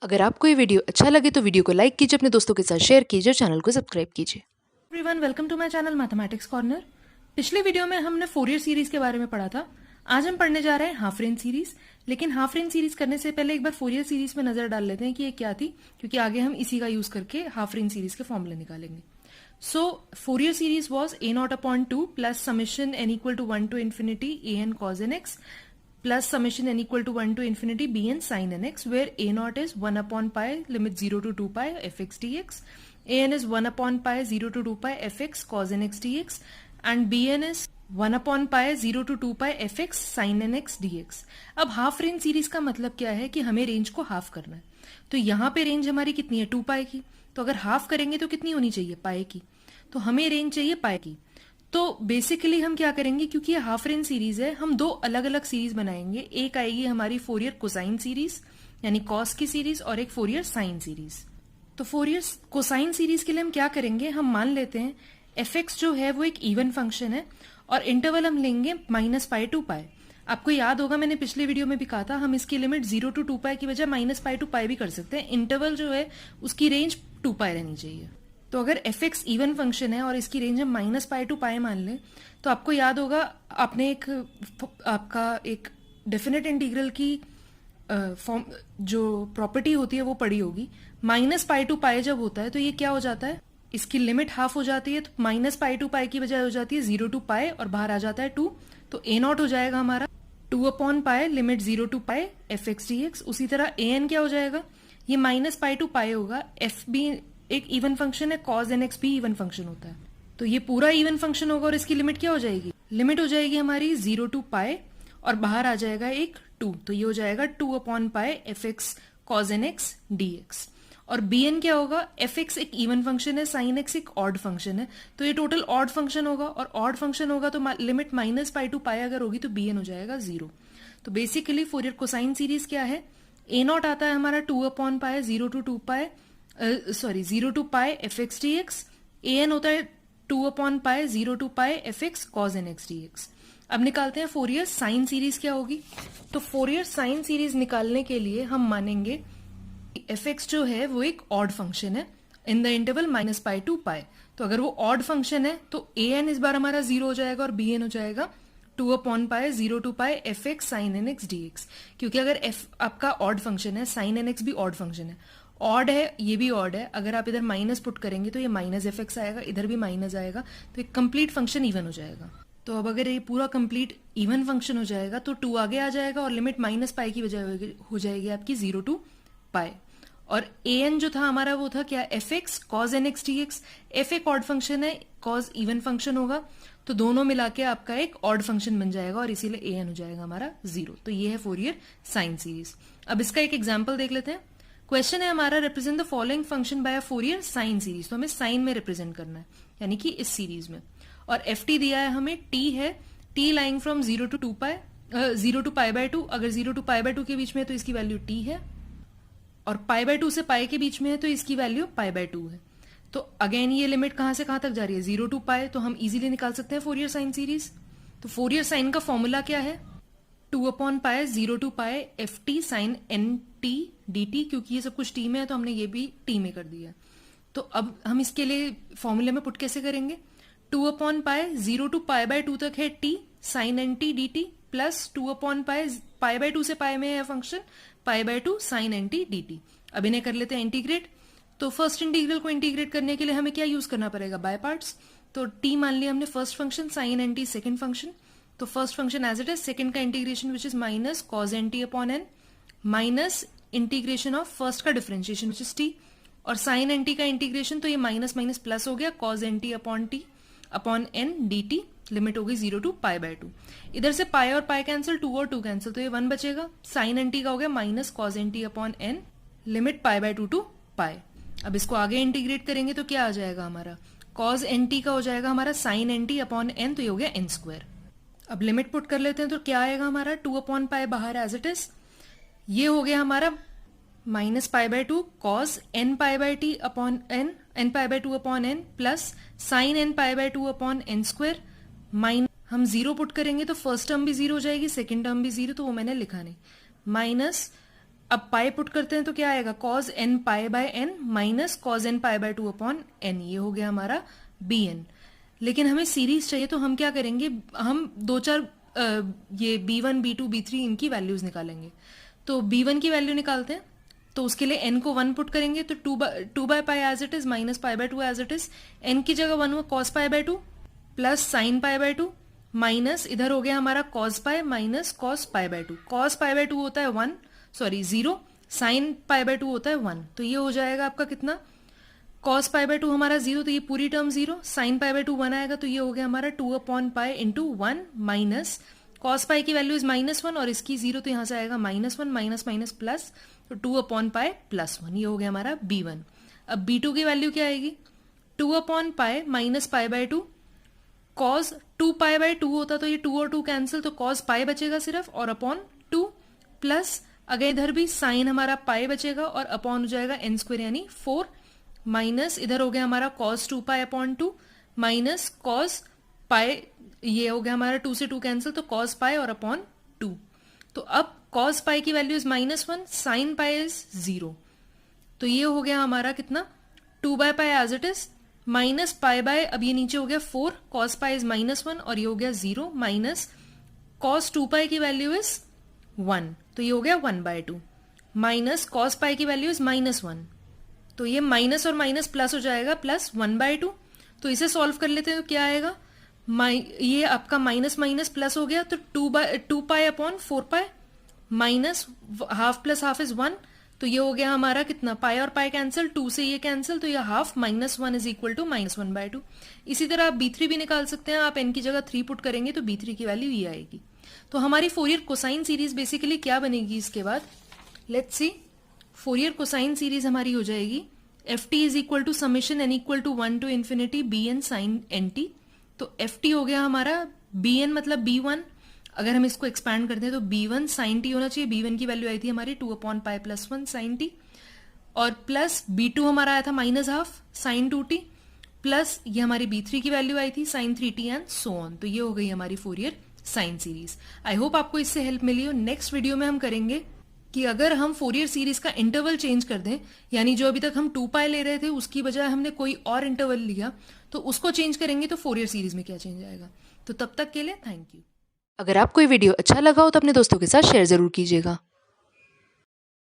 अगर आपको ये वीडियो अच्छा लगे तो वीडियो को लाइक कीजिए, अपने दोस्तों के साथ शेयर कीजिए, चैनल को सब्सक्राइब कीजिए। Everyone, welcome to my channel mathematics corner. पिछले वीडियो में हमने फोरियर सीरीज के बारे में पढ़ा था। आज हम पढ़ने जा रहे हैं हाफ रेंज सीरीज। लेकिन हाफ रेंज सीरीज करने से पहले एक बार फोरियर सीरीज में नजर डाल लेते हैं कि ये क्या थी, क्योंकि आगे हम इसी का यूज करके हाफ रेंज सीरीज के फॉर्मूले निकालेंगे। So Fourier series was a naught upon 2 plus summation n equal to 1 to infinity a n cos n x plus summation n equal to 1 to infinity bn sin nx, where a naught is 1 upon pi limit 0 to 2 pi fx dx, an is 1 upon pi 0 to 2 pi fx cos nx dx, and bn is 1 upon pi 0 to 2 pi fx sin nx dx। अब half range series का मतलब क्या है कि हमें range को half करना है। तो यहाँ पे रेंज हमारी कितनी है, 2 पाई की। तो अगर हाफ करेंगे तो कितनी होनी चाहिए, पाई की। तो हमें रेंज चाहिए पाई की। तो बेसिकली हम क्या करेंगे, क्योंकि ये हाफ रेंज सीरीज है, हम दो अलग अलग सीरीज बनाएंगे। एक आएगी हमारी फोरियर कोसाइन सीरीज यानी कॉस की सीरीज, और एक फोरियर साइन सीरीज। तो फोरियर कोसाइन सीरीज के लिए हम क्या करेंगे, हम मान लेते हैं एफ एक्स जो है वो एक इवन फंक्शन है और इंटरवल हम लेंगे माइनस पाई टू पाई। आपको याद होगा मैंने पिछले वीडियो में भी कहा था, हम इसकी लिमिट 0 टू 2 पाई की बजाय माइनस पाई टू पाई भी कर सकते हैं। इंटरवल जो है उसकी रेंज 2 पाई रहनी चाहिए। तो अगर एफ एक्स इवन फंक्शन है और इसकी रेंज हम माइनस पाई टू पाई मान लें, तो आपको याद होगा आपने आपका एक डेफिनेट इंटीग्रल की फॉर्म जो प्रॉपर्टी होती है वो पढ़ी होगी। माइनस पाई टू पाई जब होता है तो ये क्या हो जाता है, इसकी लिमिट हाफ हो जाती है। तो माइनस पाई टू पाई की बजाय हो जाती है 0 टू पाई और बाहर आ जाता है 2। तो ए नॉट हो जाएगा हमारा 2 upon pi limit 0 to pi f x d x. उसी तरह ए एन क्या हो जाएगा, ये माइनस पाई टू पाई होगा। एफ बी एक इवन फंक्शन है, कॉज एन एक्स भी इवन फंक्शन होता है। तो ये पूरा इवन फंक्शन होगा और इसकी लिमिट क्या हो जाएगी, लिमिट हो जाएगी हमारी 0 टू पाई और बाहर आ जाएगा एक 2। तो ये हो जाएगा 2 upon pi f x cos n x d x. और बी एन क्या होगा, एफ एक्स एक इवन फंक्शन है, साइन एक्स एक ऑड फंक्शन है, तो ये टोटल ऑड फंक्शन होगा। और ऑड फंक्शन होगा तो लिमिट माइनस पाई टू पाई अगर होगी तो बी एन हो जाएगा 0। तो बेसिकली फोरियर कोसाइन सीरीज क्या है, ए नॉट आता है हमारा 2 upon pi 0 to 2 pi 0 to pi f x d x. A n होता है 2 upon pi 0 to pi f x cos n x d x. अब निकालते हैं फोरियर साइन सीरीज क्या होगी। तो फोरियर साइन सीरीज निकालने के लिए हम मानेंगे एफ एक्स जो है वो एक ऑड फंक्शन है in the interval minus pi to pi. तो अगर वो ऑड फंक्शन है तो ए एन इस बार हमारा 0 हो जाएगा और बी एन हो जाएगा 2 upon pi 0 to pi f x sine n x d x. क्योंकि अगर एफ आपका ऑड फंक्शन है, साइन एन एक्स भी ऑड फंक्शन है, ऑड है ये भी ऑड है, अगर आप इधर माइनस पुट करेंगे तो ये माइनस एफ एक्स आएगा, इधर भी माइनस आएगा, तो एक कंप्लीट फंक्शन इवन हो जाएगा। तो अब अगर ये पूरा कंप्लीट इवन फंक्शन हो जाएगा तो 2 आगे आ जाएगा और लिमिट माइनस पाई की बजाय हो जाएगी आपकी 0 टू पाई। और ए एन जो था हमारा वो था क्या, f x cos n x d x. F एक ऑड फंक्शन है, कॉज इवन फंक्शन होगा, तो दोनों मिला के आपका एक ऑड फंक्शन बन जाएगा और इसीलिए ए एन हो जाएगा हमारा 0। तो ये है फोरियर साइन सीरीज। अब इसका एक एग्जाम्पल देख लेते हैं। क्वेश्चन है हमारा, represent the following function by a Fourier sine series. तो हमें साइन में रिप्रेजेंट करना है, यानी कि इस सीरीज में। और एफ टी दिया है हमें, टी है, t lying from 0 to 2 pi 0 to pi by 2। अगर 0 टू पाई बाय 2 के बीच में है तो इसकी वैल्यू टी है, और पाई बाय 2 से पाई के बीच में है तो इसकी वैल्यू पाई बाय 2 है। तो अगेन ये लिमिट कहां से कहां तक जा रही है, 0 टू पाई। तो हम इजीली निकाल सकते हैं फोरियर साइन सीरीज। तो फोरियर साइन का फॉर्मूला क्या है, 2 upon pi 0 to pi f t sine n t d t. क्योंकि ये सब कुछ टी में है तो हमने ये भी टी में कर दिया। तो अब हम इसके लिए फॉर्मूले में पुट कैसे करेंगे, 2 upon pi 0 to pi by 2 तक है t sine n t d t, plus 2 upon pi pi by 2 से पाई में है function pi by 2 sine n t d t. अब इन्हें कर लेते हैं इंटीग्रेट। तो फर्स्ट इंटीग्रल को इंटीग्रेट करने के लिए हमें क्या यूज करना पड़ेगा, बाय पार्ट्स। तो टी मान लिया हमने first function, sine n t second function. तो first function as it is, second का integration which is minus cos n t upon n, minus integration of first का डिफरेंशिएशन विच इज टी, और sine n t का integration, तो ये minus minus plus हो गया, cos n t upon n d t. Limit हो गई 0 to pi by 2। इधर से पाई और पाई कैंसिल, 2 और 2 कैंसिल, तो ये 1 बचेगा। साइन एन टी का हो गया minus cos n t upon n, limit pi by 2 to pi. अब इसको आगे इंटीग्रेट करेंगे तो क्या आ जाएगा हमारा, कॉज एन टी का हो जाएगा हमारा sine n t upon n, तो ये हो गया एन स्क्वायर। अब लिमिट पुट कर लेते हैं तो क्या आएगा हमारा, 2 अपॉन पाई बाहर एज इट इज, ये हो गया हमारा minus pi by 2 cos n pi by t upon n, n pi by 2 upon n, plus sine n pi by 2 upon n square. हम 0 पुट करेंगे तो फर्स्ट टर्म भी 0 हो जाएगी, सेकेंड टर्म भी 0, तो वो मैंने लिखा नहीं। माइनस अब पाई पुट करते हैं तो क्या आएगा, cos n pi by n minus cos n pi by 2 upon n, ये हो गया हमारा बी एन। लेकिन हमें सीरीज चाहिए तो हम क्या करेंगे, हम दो चार ये b1 b2 b3 इनकी वैल्यूज निकालेंगे। तो b1 की वैल्यू निकालते हैं, तो उसके लिए n को 1 पुट करेंगे तो 2 by pi as it is minus pi by 2 as it is, n की जगह 1 हुआ cos pi by 2 plus sine pi by 2 minus इधर हो गया हमारा cos pi minus cos pi by 2। Cos pi by 2 होता है 0, साइन पाई बाय 2 होता है 1, तो ये हो जाएगा आपका कितना, कॉस पाई बाय 2 हमारा 0, तो ये पूरी टर्म 0, साइन पाई बाय 2 1 आएगा, तो ये हो गया हमारा 2 upon pi into 1 minus cos pi की वैल्यू इज -1 और इसकी 0, तो यहां से आएगा -1 माइनस माइनस प्लस, तो 2 अपॉन पाई प्लस 1, ये हो गया हमारा b1। अब b2 की वैल्यू क्या आएगी, 2 upon pi minus pi by 2, cos 2 pi by 2 होता तो ये 2 और 2 कैंसिल, तो कॉस पाई बचेगा सिर्फ और अपॉन 2 प्लस अगर इधर भी साइन हमारा पाई बचेगा और अपॉन हो जाएगा n स्क्वायर यानी 4 माइनस इधर हो गया हमारा cos 2 pi upon 2 minus cos पाई, ये हो गया हमारा 2 से 2 कैंसिल, तो कॉस पाई और अपॉन 2। तो अब कॉस पाई की value is -1, sine pi is 0, तो ये हो गया हमारा कितना 2 by pi as it is minus pi by, अब ये नीचे हो गया 4, कॉस पाई इज -1 और ये हो गया 0 माइनस कॉस 2 पाई की वैल्यू इज 1, तो ये हो गया 1 बाय 2 माइनस कॉस पाई की वैल्यू इज -1, तो ये माइनस और माइनस प्लस हो जाएगा प्लस 1 बाय 2। तो इसे सॉल्व कर लेते हैं तो क्या आएगा, ये आपका माइनस माइनस प्लस हो गया, तो 2 pi upon 4 pi minus half plus half is 1, तो ये हो गया हमारा कितना, पाई और पाई कैंसिल, 2 से ये कैंसिल, तो ये half -1 is equal to -1 by 2। इसी तरह आप b3 भी निकाल सकते हैं, आप n की जगह 3 पुट करेंगे तो b3 की वैल्यू ये आएगी। तो हमारी फोरियर कोसाइन सीरीज बेसिकली क्या बनेगी इसके बाद, let's see, Fourier cosine series हमारी हो जाएगी f t is equal to summation n equal to 1 to infinity b n sine n t. तो एफ टी हो गया हमारा बी एन मतलब b1, अगर हम इसको एक्सपैंड करते हैं तो b1 साइन टी होना चाहिए, b1 की वैल्यू आई थी हमारी 2 upon pi plus 1 sine t, और प्लस b2 हमारा आया था -1/2 साइन 2t, प्लस ये हमारी b3 की वैल्यू आई थी sign 3t and so on. तो ये हो गई हमारी Fourier sine series. I hope आपको इससे हेल्प मिली हो। नेक्स्ट वीडियो में हम करेंगे कि अगर हम फोरियर सीरीज का इंटरवल चेंज कर दें, यानी जो अभी तक हम 2 पाई ले रहे थे उसकी बजाय हमने कोई और इंटरवल लिया, तो उसको चेंज करेंगे तो फोरियर सीरीज में क्या चेंज आएगा। तो तब तक के लिए थैंक यू। अगर आपको ये वीडियो अच्छा लगा हो तो अपने दोस्तों के साथ शेयर जरूर कीजिएगा।